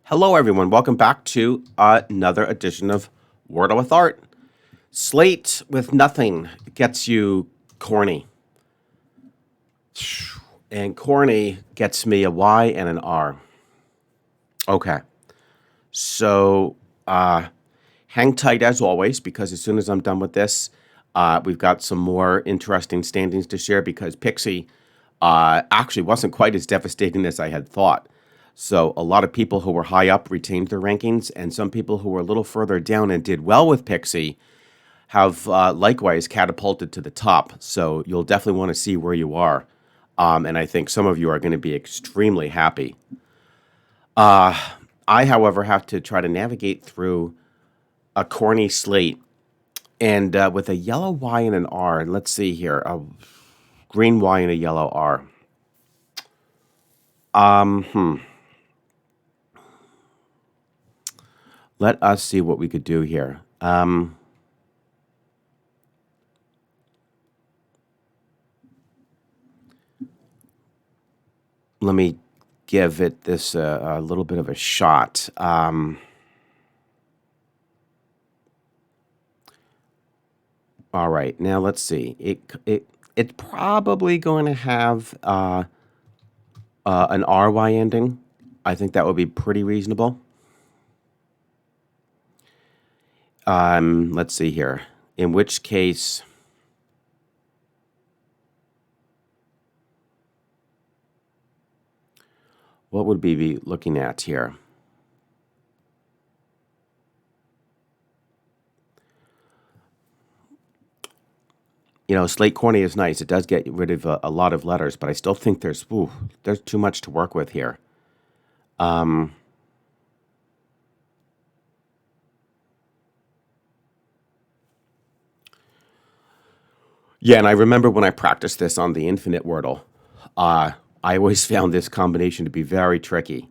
Hello, everyone. Welcome back to another edition of Wordle with Art. Slate with nothing gets you corny. And corny gets me a Y and an R. Okay. So hang tight as always, because as soon as I'm done with this, we've got some more interesting standings to share because PIXIE actually wasn't quite as devastating as I had thought. So a lot of people who were high up retained their rankings, and some people who were a little further down and did well with PIXIE have likewise catapulted to the top. So you'll definitely want to see where you are. And I think some of you are going to be extremely happy. I, however, have to try to navigate through a corny slate and with a yellow Y and an R. And let's see here, a green Y and a yellow R. Let us see what we could do here. Let me give it this a little bit of a shot. All right, now let's see. It's probably going to have an RY ending. I think that would be pretty reasonable. Let's see here. In which case, what would we be looking at here? You know, slate corny is nice. It does get rid of a lot of letters, but I still think there's too much to work with here. Yeah, and I remember when I practiced this on the Infinite Wordle, I always found this combination to be very tricky.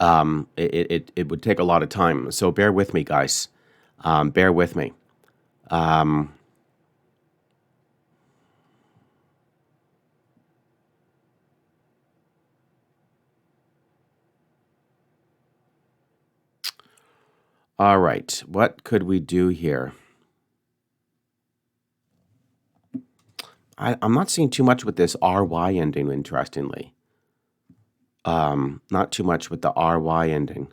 It would take a lot of time, so bear with me, guys. Bear with me. All right, what could we do here? I'm not seeing too much with this RY ending, interestingly. Not too much with the RY ending.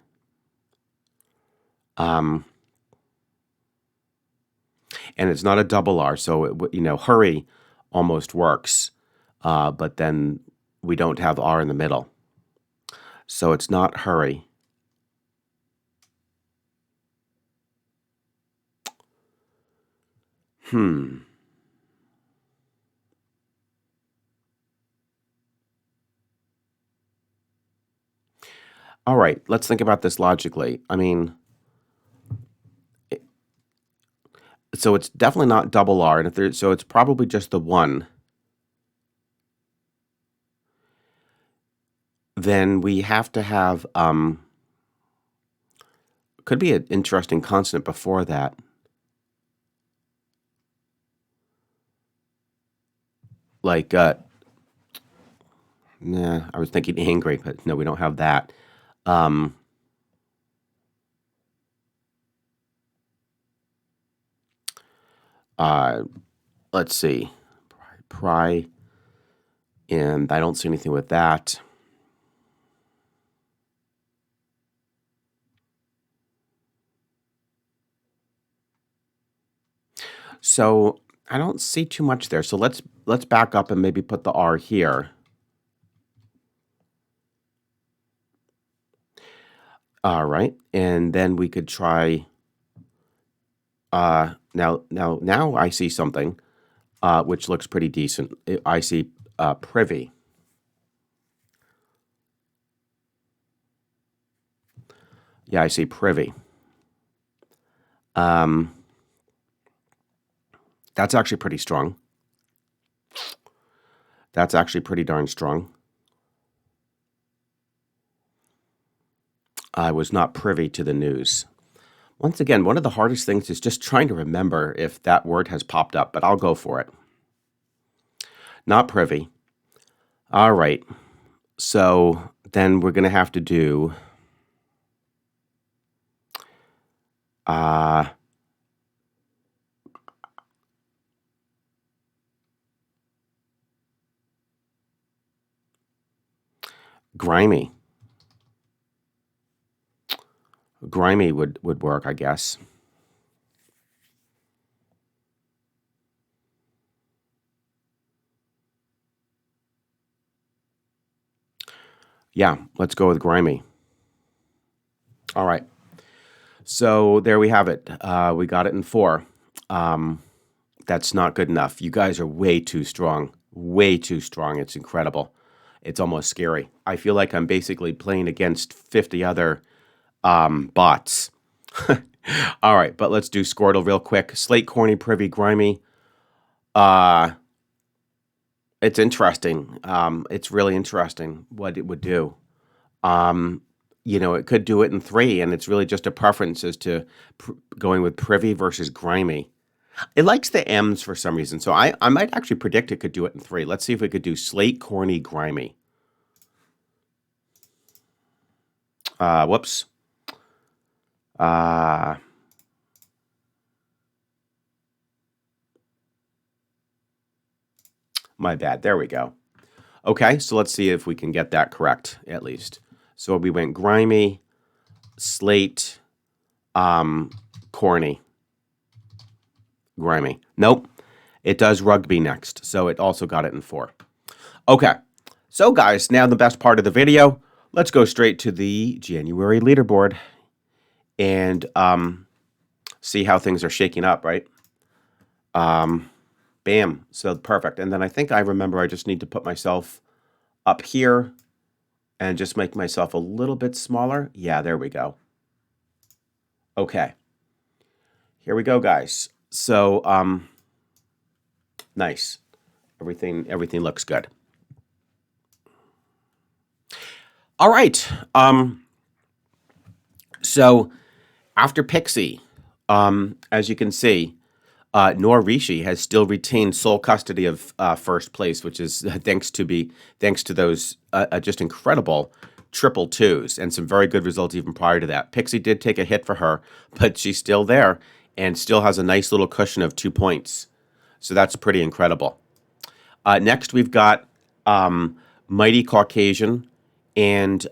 And it's not a double R, so, hurry almost works, but then we don't have R in the middle. So it's not hurry. All right, let's think about this logically. I mean, so it's definitely not double R, and so it's probably just the one. Then we have to have could be an interesting consonant before that. Like nah, I was thinking angry, but no, we don't have that. Let's see. Pry, and I don't see anything with that. So I don't see too much there. So let's back up and maybe put the R here. All right, and then we could try. Now I see something, which looks pretty decent. I see privy. Yeah, I see privy. That's actually pretty strong. That's actually pretty darn strong. I was not privy to the news. Once again, one of the hardest things is just trying to remember if that word has popped up, but I'll go for it. Not privy. All right. So then we're going to have to do Uh, grimy. Grimy would work, I guess. Yeah, let's go with grimy. All right. So there we have it. We got it in 4. That's not good enough. You guys are way too strong. Way too strong. It's incredible. It's almost scary. I feel like I'm basically playing against 50 other bots. All right, but let's do Squirtle real quick. Slate, corny, privy, grimy. It's interesting. It's really interesting what it would do. It could do it in 3, and it's really just a preference as to going with privy versus grimy. It likes the M's for some reason, so I might actually predict it could do it in 3. Let's see if we could do slate, corny, grimy. Whoops. My bad. There we go. Okay, so let's see if we can get that correct, at least. So we went grimy, slate, corny, grimy. Nope. It does rugby next, so it also got it in 4. Okay, so guys, now the best part of the video. Let's go straight to the January leaderboard and see how things are shaking up, right? Bam. So perfect. And then I think I remember I just need to put myself up here and just make myself a little bit smaller. Yeah, there we go. Okay. Here we go, guys. So nice. Everything looks good. All right. So after PIXIE, as you can see, Nor Rishi has still retained sole custody of first place, which is thanks to those just incredible triple 2s and some very good results even prior to that. PIXIE did take a hit for her, but she's still there and still has a nice little cushion of 2 points. So that's pretty incredible. Next, we've got Mighty Caucasian and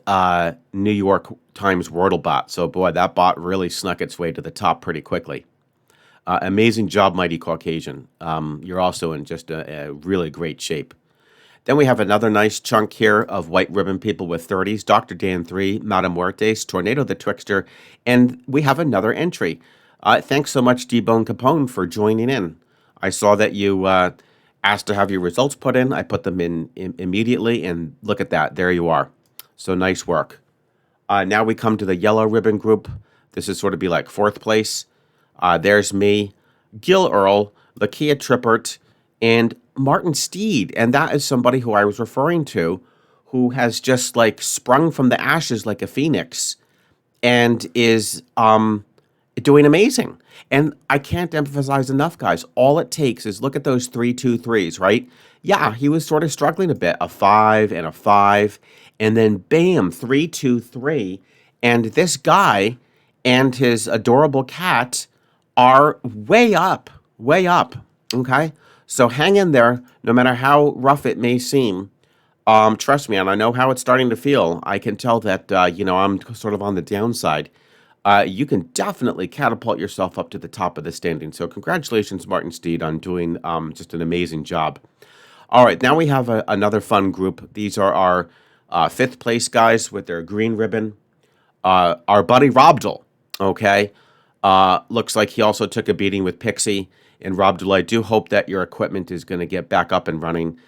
New York Times Wordle bot. So boy, that bot really snuck its way to the top pretty quickly. Amazing job, Mighty Caucasian. You're also in just a really great shape. Then we have another nice chunk here of white ribbon people with 30s. Dr. Dan 3, Madame Muertes, Tornado the Twixter, and we have another entry. Thanks so much, D-Bone Capone, for joining in. I saw that you asked to have your results put in. I put them in immediately, and look at that. There you are. So nice work. Now we come to the yellow ribbon group. This is sort of be like 4th place. There's me, Gil Earl, Lakia Trippert, and Martin Steed. And that is somebody who I was referring to who has just like sprung from the ashes like a phoenix and is doing amazing. And I can't emphasize enough, guys. All it takes is look at those 3 2 3s, right? Yeah, he was sort of struggling a bit, a 5 and a 5, and then bam, 3 2 3. And this guy and his adorable cat are way up, way up. Okay? So hang in there, no matter how rough it may seem. Trust me, and I know how it's starting to feel. I can tell that, I'm sort of on the downside. You can definitely catapult yourself up to the top of the standing. So congratulations, Martin Steed, on doing just an amazing job. All right, now we have another fun group. These are our 5th place guys with their green ribbon. Our buddy Robdle, okay? Looks like he also took a beating with PIXIE. And Robdle, I do hope that your equipment is going to get back up and running.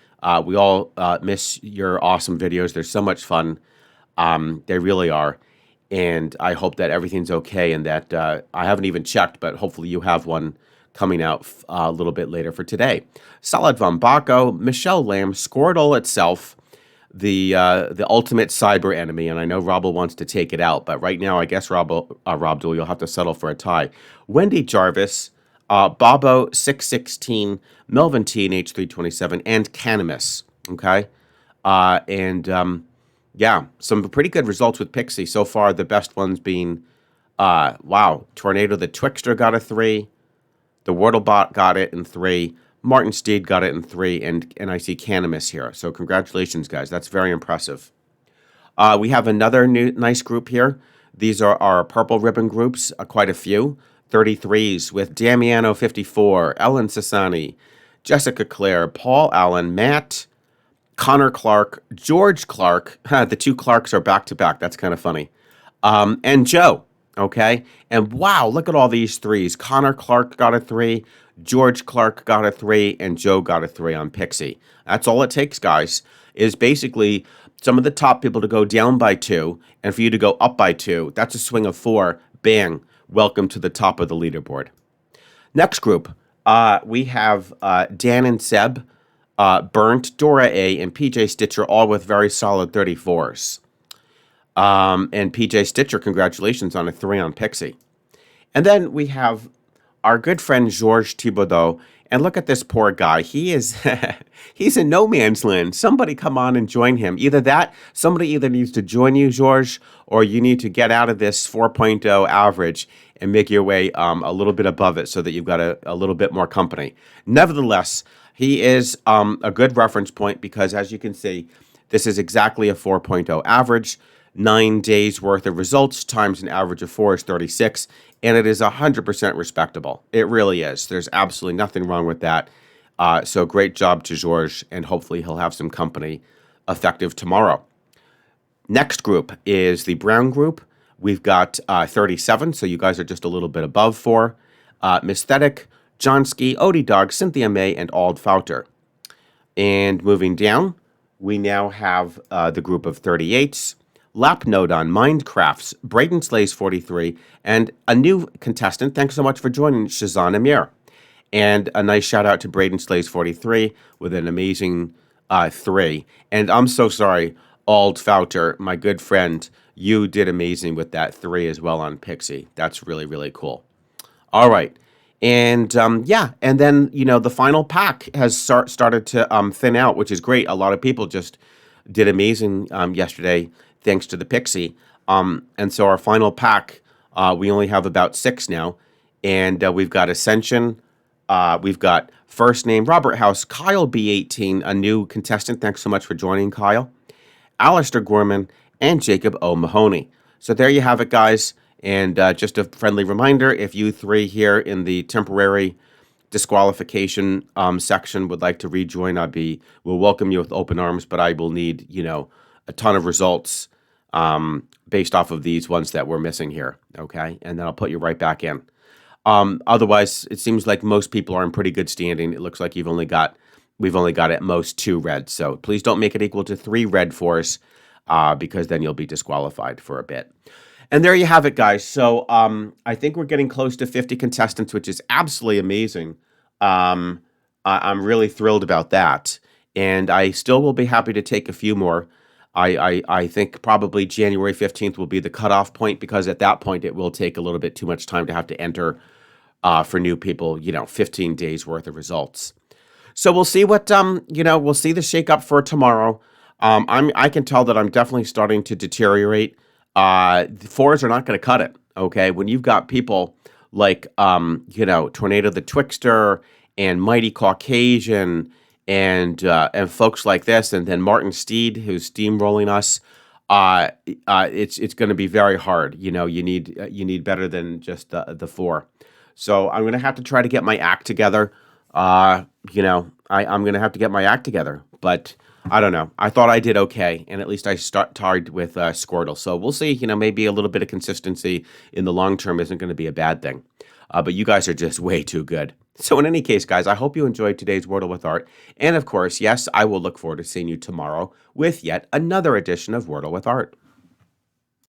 We all miss your awesome videos. They're so much fun. They really are. And I hope that everything's okay and that I haven't even checked, but hopefully you have one coming out a little bit later for today. Salad Von Baco, Michelle Lamb, Squirtle itself, the ultimate cyber enemy, and I know Robble wants to take it out, but right now I guess Robdul, you'll have to settle for a tie. Wendy Jarvis, Bobo 616, Melvin TNH 327, and Canimus. Okay, yeah, some pretty good results with PIXIE so far. The best ones being Wow. Tornado the Twixter got a 3. The Wordlebot got it in 3. Martin Steed got it in 3. And I see Canimus here. So congratulations, guys. That's very impressive. We have another nice group here. These are our purple ribbon groups, quite a few. 33s with Damiano 54, Ellen Sassani, Jessica Clare, Paul Allen, Matt, Connor Clark, George Clark. The two Clarks are back to back. That's kind of funny. And Joe. Okay. And wow, look at all these 3s. Connor Clark got a 3, George Clark got a 3, and Joe got a 3 on PIXIE. That's all it takes, guys, is basically some of the top people to go down by 2, and for you to go up by 2. That's a swing of 4. Bang. Welcome to the top of the leaderboard. Next group, we have Dan and Seb, Burnt, Dora A, and PJ Stitcher, all with very solid 34s. And PJ Stitcher, congratulations on a 3 on PIXIE. And then we have our good friend Georges Thibodeau. And look at this poor guy. He is he's in no man's land. Somebody come on and join him. Somebody either needs to join you, Georges, or you need to get out of this 4.0 average and make your way a little bit above it so that you've got a little bit more company. Nevertheless, he is a good reference point because, as you can see, this is exactly a 4.0 average. 9 days worth of results times an average of 4 is 36, and it is 100% respectable. It really is. There's absolutely nothing wrong with that. So great job to Georges, and hopefully he'll have some company effective tomorrow. Next group is the brown group. We've got 37, so you guys are just a little bit above 4. Misthetic, Johnski, Odie Dog, Cynthia May, and Ald Fouter. And moving down, we now have the group of 38s. Lapnode Mindcrafts, Braden Slays 43, and a new contestant. Thanks so much for joining, Shazan Amir. And a nice shout out to Braden Slays 43 with an amazing 3. And I'm so sorry, Ald Fouter, my good friend, you did amazing with that 3 as well on PIXIE. That's really, really cool. All right. And and then, the final pack has started to thin out, which is great. A lot of people just did amazing yesterday, thanks to the PIXIE. And so our final pack, we only have about 6 now. And we've got Ascension. We've got first name Robert House, Kyle B18, a new contestant. Thanks so much for joining, Kyle. Alistair Gorman, and Jacob O. Mahoney. So there you have it, guys. And just a friendly reminder, if you 3 here in the temporary disqualification section would like to rejoin, we'll welcome you with open arms, but I will need, a ton of results based off of these ones that we're missing here, okay? And then I'll put you right back in. Otherwise, it seems like most people are in pretty good standing. It looks like we've only got at most 2 reds. So please don't make it equal to 3 red for us because then you'll be disqualified for a bit. And there you have it, guys. So I think we're getting close to 50 contestants, which is absolutely amazing. I'm really thrilled about that. And I still will be happy to take a few more. I think probably January 15th will be the cutoff point because at that point it will take a little bit too much time to have to enter for new people, 15 days worth of results. So we'll see what, we'll see the shakeup for tomorrow. I can tell that I'm definitely starting to deteriorate. The 4s are not going to cut it, okay? When you've got people like, Tornado the Twixter and Mighty Caucasian and folks like this, and then Martin Steed, who's steamrolling us, it's going to be very hard. You need better than just the 4. So I'm going to have to try to get my act together. I'm going to have to get my act together, but I don't know. I thought I did okay, and at least I tied with Squirtle. So we'll see. Maybe a little bit of consistency in the long term isn't going to be a bad thing. But you guys are just way too good. So in any case, guys, I hope you enjoyed today's Wordle with Art. And of course, yes, I will look forward to seeing you tomorrow with yet another edition of Wordle with Art.